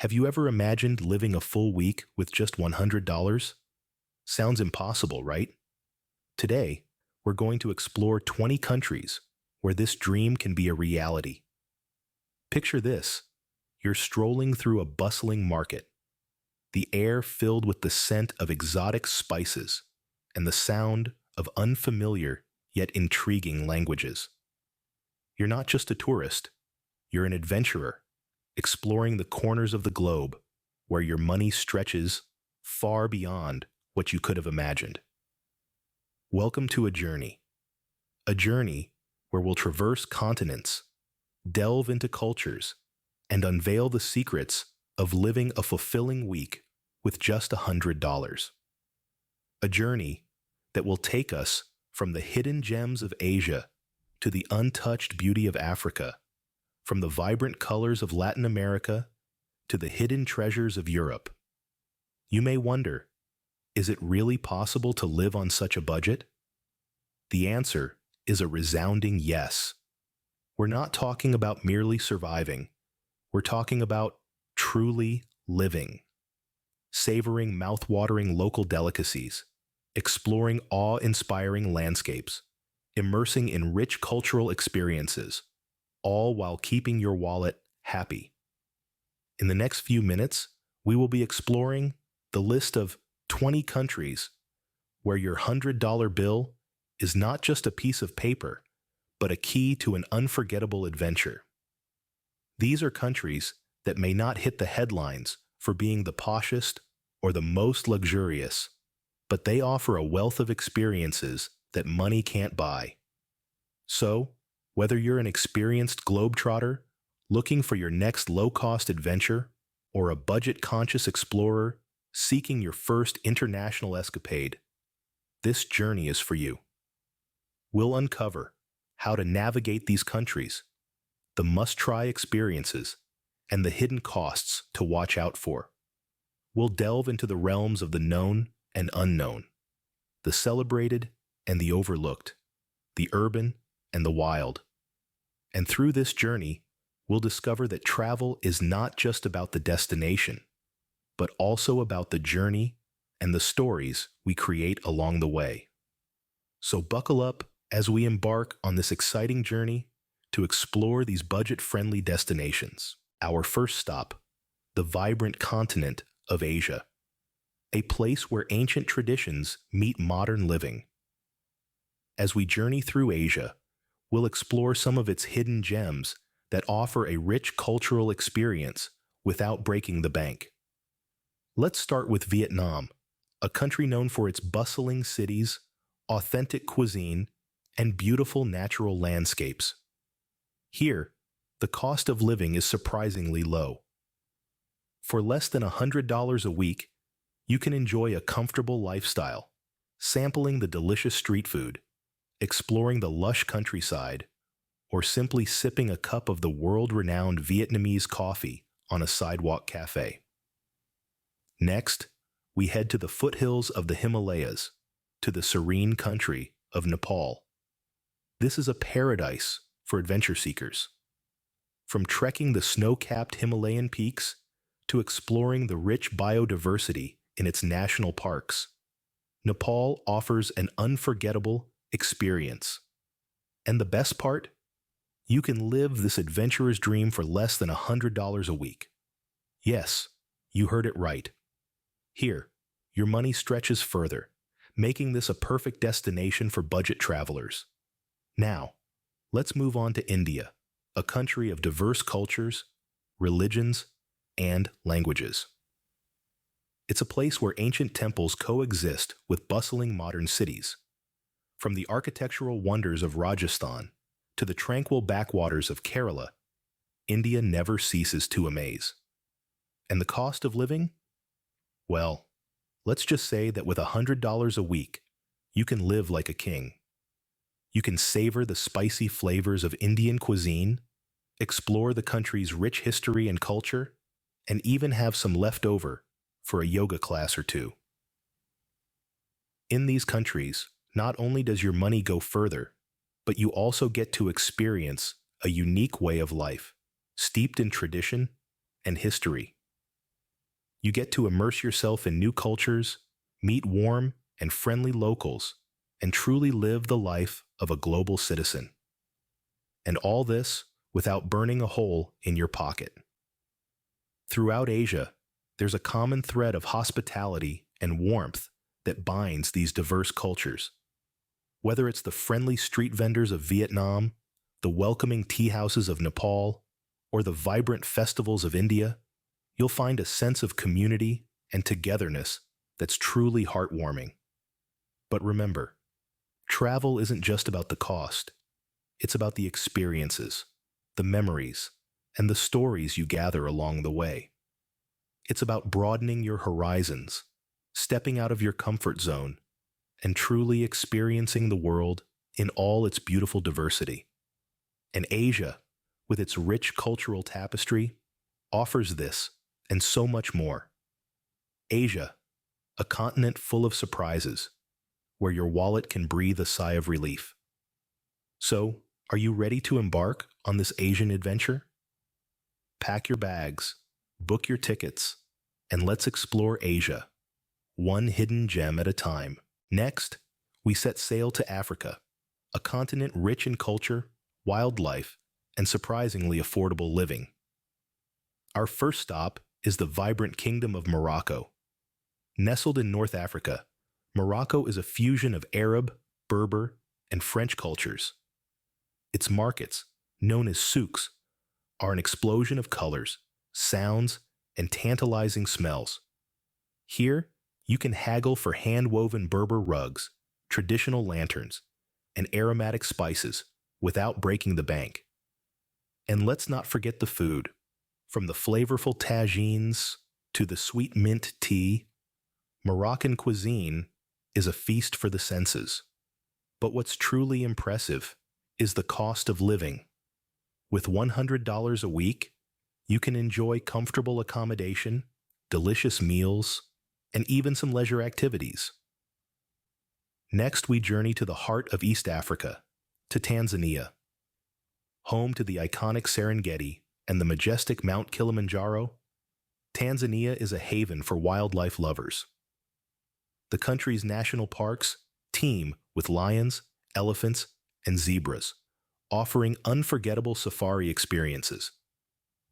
Have you ever imagined living a full week with just $100? Sounds impossible, right? Today, we're going to explore 20 countries where this dream can be a reality. Picture this. You're strolling through a bustling market, the air filled with the scent of exotic spices and the sound of unfamiliar yet intriguing languages. You're not just a tourist, you're an adventurer, exploring the corners of the globe where your money stretches far beyond what you could have imagined. Welcome to a journey where we'll traverse continents, delve into cultures, and unveil the secrets of living a fulfilling week with just $100. A journey that will take us from the hidden gems of Asia to the untouched beauty of Africa, from the vibrant colors of Latin America to the hidden treasures of Europe. You may wonder, is it really possible to live on such a budget? The answer is a resounding yes. We're not talking about merely surviving. We're talking about truly living, savoring mouth-watering local delicacies, exploring awe-inspiring landscapes, immersing in rich cultural experiences, all while keeping your wallet happy. In the next few minutes, we will be exploring the list of 20 countries where your $100 bill is not just a piece of paper, but a key to an unforgettable adventure. These are countries that may not hit the headlines for being the poshest or the most luxurious, but they offer a wealth of experiences that money can't buy. So, whether you're an experienced globetrotter looking for your next low-cost adventure or a budget-conscious explorer seeking your first international escapade, this journey is for you. We'll uncover how to navigate these countries, the must-try experiences, and the hidden costs to watch out for. We'll delve into the realms of the known and unknown, the celebrated and the overlooked, the urban and the wild. And through this journey, we'll discover that travel is not just about the destination, but also about the journey and the stories we create along the way. So buckle up as we embark on this exciting journey to explore these budget-friendly destinations. Our first stop, the vibrant continent of Asia, a place where ancient traditions meet modern living. As we journey through Asia, we'll explore some of its hidden gems that offer a rich cultural experience without breaking the bank. Let's start with Vietnam, a country known for its bustling cities, authentic cuisine, and beautiful natural landscapes. Here, the cost of living is surprisingly low. For less than $100 a week, you can enjoy a comfortable lifestyle, sampling the delicious street food, exploring the lush countryside, or simply sipping a cup of the world-renowned Vietnamese coffee on a sidewalk cafe. Next, we head to the foothills of the Himalayas, to the serene country of Nepal. This is a paradise for adventure seekers. From trekking the snow-capped Himalayan peaks to exploring the rich biodiversity in its national parks, Nepal offers an unforgettable experience. And the best part? You can live this adventurer's dream for less than $100 a week. Yes, you heard it right. Here, your money stretches further, making this a perfect destination for budget travelers. Now, let's move on to India, a country of diverse cultures, religions, and languages. It's a place where ancient temples coexist with bustling modern cities. From the architectural wonders of Rajasthan to the tranquil backwaters of Kerala, India never ceases to amaze. And the cost of living? Well, let's just say that with $100 a week, you can live like a king. You can savor the spicy flavors of Indian cuisine, explore the country's rich history and culture, and even have some left over for a yoga class or two. In these countries, not only does your money go further, but you also get to experience a unique way of life, steeped in tradition and history. You get to immerse yourself in new cultures, meet warm and friendly locals, and truly live the life of a global citizen. And all this without burning a hole in your pocket. Throughout Asia, there's a common thread of hospitality and warmth that binds these diverse cultures. Whether it's the friendly street vendors of Vietnam, the welcoming tea houses of Nepal, or the vibrant festivals of India, you'll find a sense of community and togetherness that's truly heartwarming. But remember, travel isn't just about the cost. It's about the experiences, the memories, and the stories you gather along the way. It's about broadening your horizons, stepping out of your comfort zone, and truly experiencing the world in all its beautiful diversity. And Asia, with its rich cultural tapestry, offers this and so much more. Asia, a continent full of surprises, where your wallet can breathe a sigh of relief. So, are you ready to embark on this Asian adventure? Pack your bags, book your tickets, and let's explore Asia, one hidden gem at a time. Next, we set sail to Africa, a continent rich in culture, wildlife, and surprisingly affordable living. Our first stop is the vibrant Kingdom of Morocco. Nestled in North Africa, Morocco is a fusion of Arab, Berber, and French cultures. Its markets, known as souks, are an explosion of colors, sounds, and tantalizing smells. Here, you can haggle for hand-woven Berber rugs, traditional lanterns, and aromatic spices without breaking the bank. And let's not forget the food. From the flavorful tagines to the sweet mint tea, Moroccan cuisine is a feast for the senses. But what's truly impressive is the cost of living. With $100 a week, you can enjoy comfortable accommodation, delicious meals, and even some leisure activities. Next, we journey to the heart of East Africa, to Tanzania. Home to the iconic Serengeti and the majestic Mount Kilimanjaro, Tanzania is a haven for wildlife lovers. The country's national parks teem with lions, elephants, and zebras, offering unforgettable safari experiences.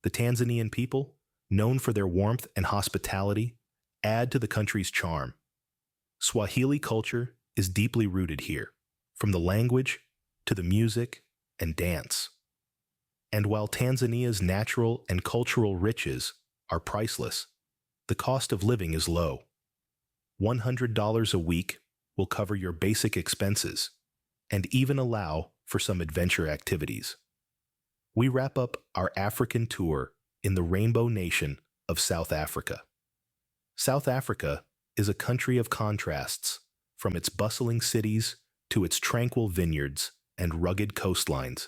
The Tanzanian people, known for their warmth and hospitality, add to the country's charm. Swahili culture is deeply rooted here, from the language to the music and dance. And while Tanzania's natural and cultural riches are priceless, the cost of living is low. $100 a week will cover your basic expenses and even allow for some adventure activities. We wrap up our African tour in the Rainbow Nation of South Africa. South Africa is a country of contrasts, from its bustling cities to its tranquil vineyards and rugged coastlines.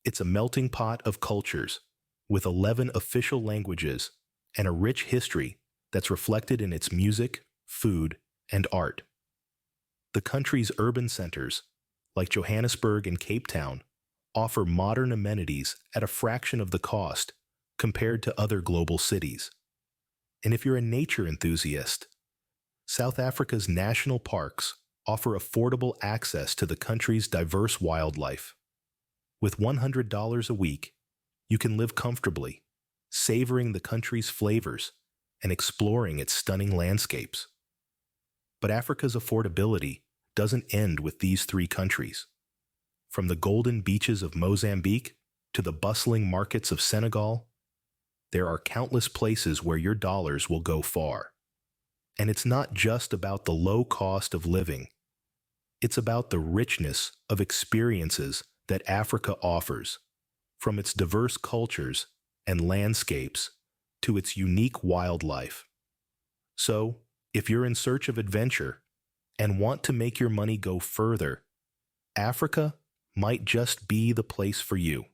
It's a melting pot of cultures, with 11 official languages and a rich history that's reflected in its music, food, and art. The country's urban centers, like Johannesburg and Cape Town, offer modern amenities at a fraction of the cost compared to other global cities. And if you're a nature enthusiast, South Africa's national parks offer affordable access to the country's diverse wildlife. With $100 a week, you can live comfortably, savoring the country's flavors and exploring its stunning landscapes. But Africa's affordability doesn't end with these three countries. From the golden beaches of Mozambique to the bustling markets of Senegal, there are countless places where your dollars will go far. And it's not just about the low cost of living. It's about the richness of experiences that Africa offers, from its diverse cultures and landscapes to its unique wildlife. So, if you're in search of adventure and want to make your money go further, Africa might just be the place for you.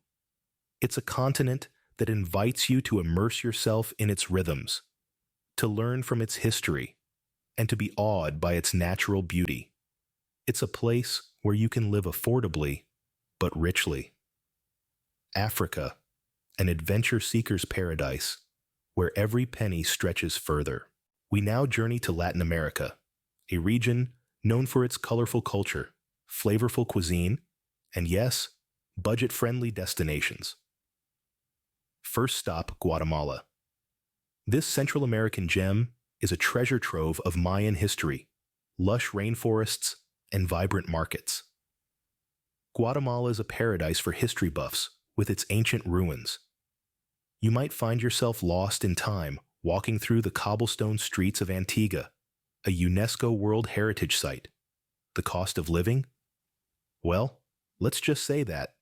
It's a continent that invites you to immerse yourself in its rhythms, to learn from its history, and to be awed by its natural beauty. It's a place where you can live affordably, but richly. Africa, an adventure seeker's paradise, where every penny stretches further. We now journey to Latin America, a region known for its colorful culture, flavorful cuisine, and yes, budget-friendly destinations. First stop, Guatemala. This Central American gem is a treasure trove of Mayan history, lush rainforests, and vibrant markets. Guatemala is a paradise for history buffs with its ancient ruins. You might find yourself lost in time walking through the cobblestone streets of Antigua, a UNESCO World Heritage Site. The cost of living? Well, let's just say that.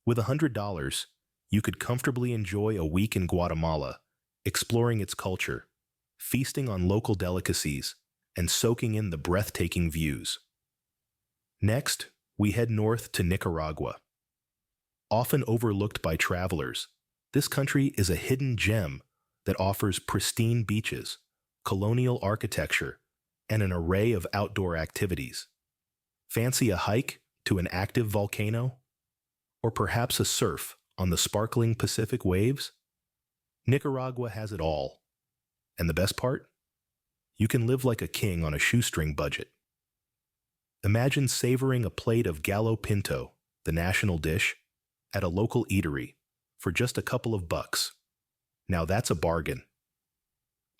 With $100, you could comfortably enjoy a week in Guatemala, exploring its culture, feasting on local delicacies, and soaking in the breathtaking views. Next, we head north to Nicaragua. Often overlooked by travelers, this country is a hidden gem that offers pristine beaches, colonial architecture, and an array of outdoor activities. Fancy a hike to an active volcano? Or perhaps a surf on the sparkling Pacific waves? Nicaragua has it all. And the best part? You can live like a king on a shoestring budget. Imagine savoring a plate of gallo pinto, the national dish, at a local eatery for just a couple of bucks. Now that's a bargain.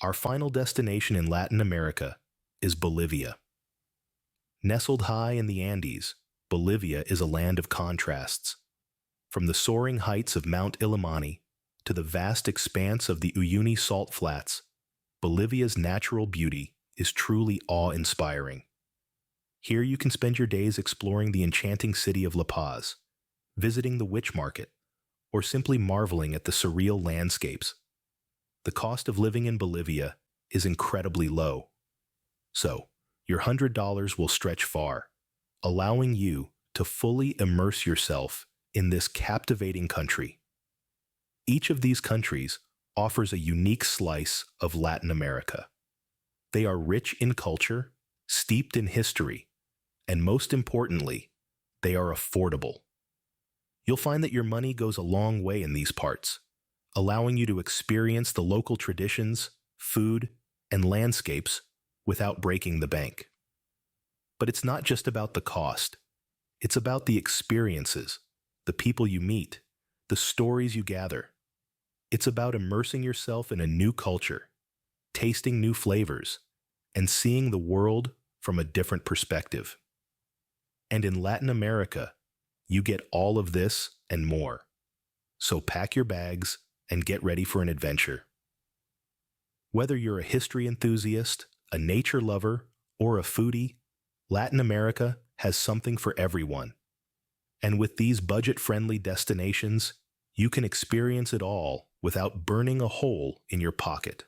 Our final destination in Latin America is Bolivia. Nestled high in the Andes, Bolivia is a land of contrasts. From the soaring heights of Mount Illimani to the vast expanse of the Uyuni salt flats, Bolivia's natural beauty is truly awe-inspiring. Here you can spend your days exploring the enchanting city of La Paz, visiting the witch market, or simply marveling at the surreal landscapes. The cost of living in Bolivia is incredibly low. So, your $100 will stretch far, allowing you to fully immerse yourself in this captivating country. Each of these countries offers a unique slice of Latin America. They are rich in culture, steeped in history, and most importantly, they are affordable. You'll find that your money goes a long way in these parts, allowing you to experience the local traditions, food, and landscapes without breaking the bank. But it's not just about the cost. It's about the experiences, the people you meet, the stories you gather. It's about immersing yourself in a new culture, tasting new flavors, and seeing the world from a different perspective. And in Latin America, you get all of this and more. So pack your bags and get ready for an adventure. Whether you're a history enthusiast, a nature lover, or a foodie, Latin America has something for everyone. And with these budget-friendly destinations, you can experience it all without burning a hole in your pocket.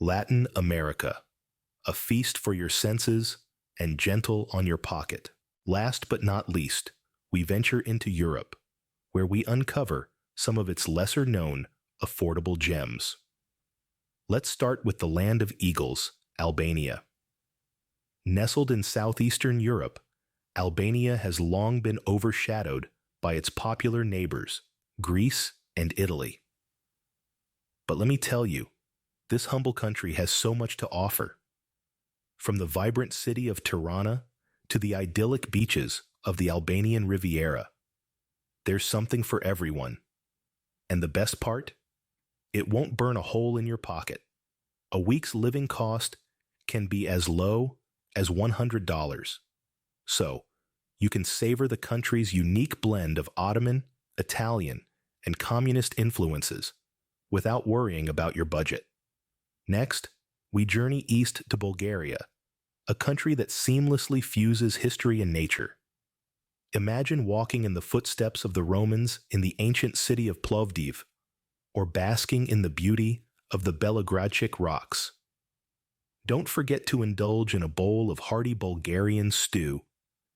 Latin America, a feast for your senses and gentle on your pocket. Last but not least, we venture into Europe, where we uncover some of its lesser-known, affordable gems. Let's start with the land of eagles, Albania. Nestled in southeastern Europe, Albania has long been overshadowed by its popular neighbors, Greece and Italy. But let me tell you, this humble country has so much to offer. From the vibrant city of Tirana to the idyllic beaches of the Albanian Riviera, there's something for everyone. And the best part? It won't burn a hole in your pocket. A week's living cost can be as low as $100. So, you can savor the country's unique blend of Ottoman, Italian, and communist influences without worrying about your budget. Next, we journey east to Bulgaria, a country that seamlessly fuses history and nature. Imagine walking in the footsteps of the Romans in the ancient city of Plovdiv, or basking in the beauty of the Belogradchik rocks. Don't forget to indulge in a bowl of hearty Bulgarian stew,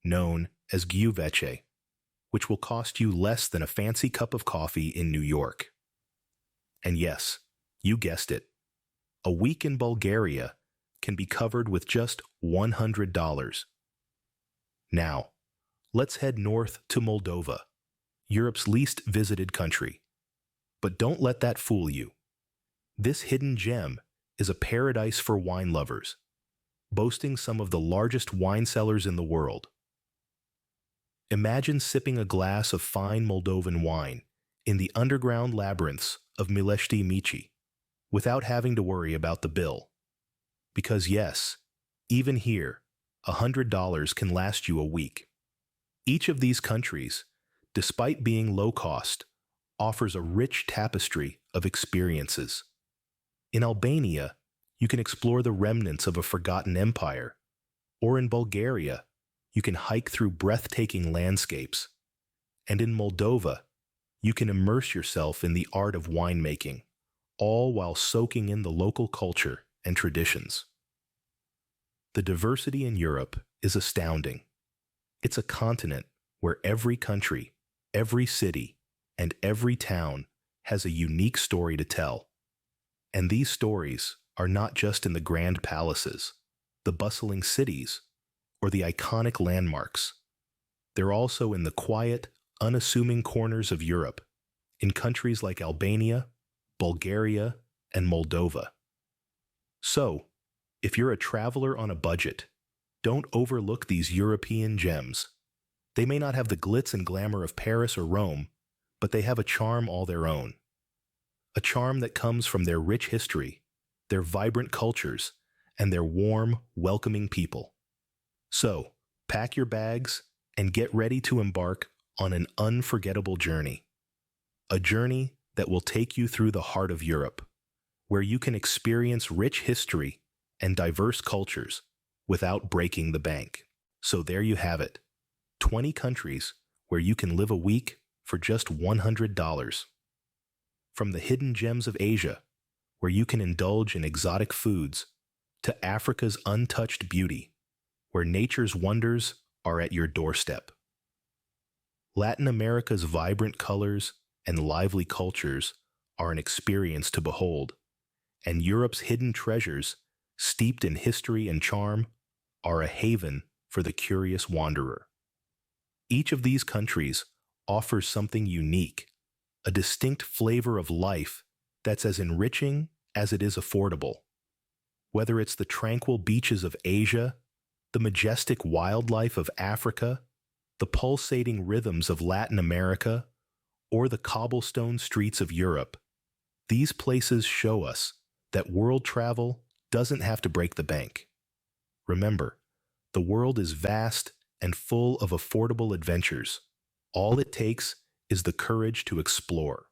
known as gyuveche, which will cost you less than a fancy cup of coffee in New York. And yes, you guessed it, a week in Bulgaria can be covered with just $100. Now, let's head north to Moldova, Europe's least visited country. But don't let that fool you. This hidden gem is a paradise for wine lovers, boasting some of the largest wine cellars in the world. Imagine sipping a glass of fine Moldovan wine in the underground labyrinths of Mileshti Michi without having to worry about the bill. Because yes, even here, $100 can last you a week. Each of these countries, despite being low cost, offers a rich tapestry of experiences. In Albania, you can explore the remnants of a forgotten empire, or in Bulgaria, you can hike through breathtaking landscapes. And in Moldova, you can immerse yourself in the art of winemaking, all while soaking in the local culture and traditions. The diversity in Europe is astounding. It's a continent where every country, every city, and every town has a unique story to tell. And these stories are not just in the grand palaces, the bustling cities, or the iconic landmarks. They're also in the quiet, unassuming corners of Europe, in countries like Albania, Bulgaria, and Moldova. So, if you're a traveler on a budget, don't overlook these European gems. They may not have the glitz and glamour of Paris or Rome, but they have a charm all their own. A charm that comes from their rich history, their vibrant cultures, and their warm, welcoming people. So, pack your bags and get ready to embark on an unforgettable journey. A journey that will take you through the heart of Europe, where you can experience rich history and diverse cultures without breaking the bank. So there you have it, 20 countries where you can live a week for just $100. From the hidden gems of Asia, where you can indulge in exotic foods, to Africa's untouched beauty, where nature's wonders are at your doorstep. Latin America's vibrant colors and lively cultures are an experience to behold, and Europe's hidden treasures, steeped in history and charm, are a haven for the curious wanderer. Each of these countries offers something unique, a distinct flavor of life that's as enriching as it is affordable. Whether it's the tranquil beaches of Asia, the majestic wildlife of Africa, the pulsating rhythms of Latin America, or the cobblestone streets of Europe, these places show us that world travel doesn't have to break the bank. Remember, the world is vast and full of affordable adventures. All it takes is the courage to explore.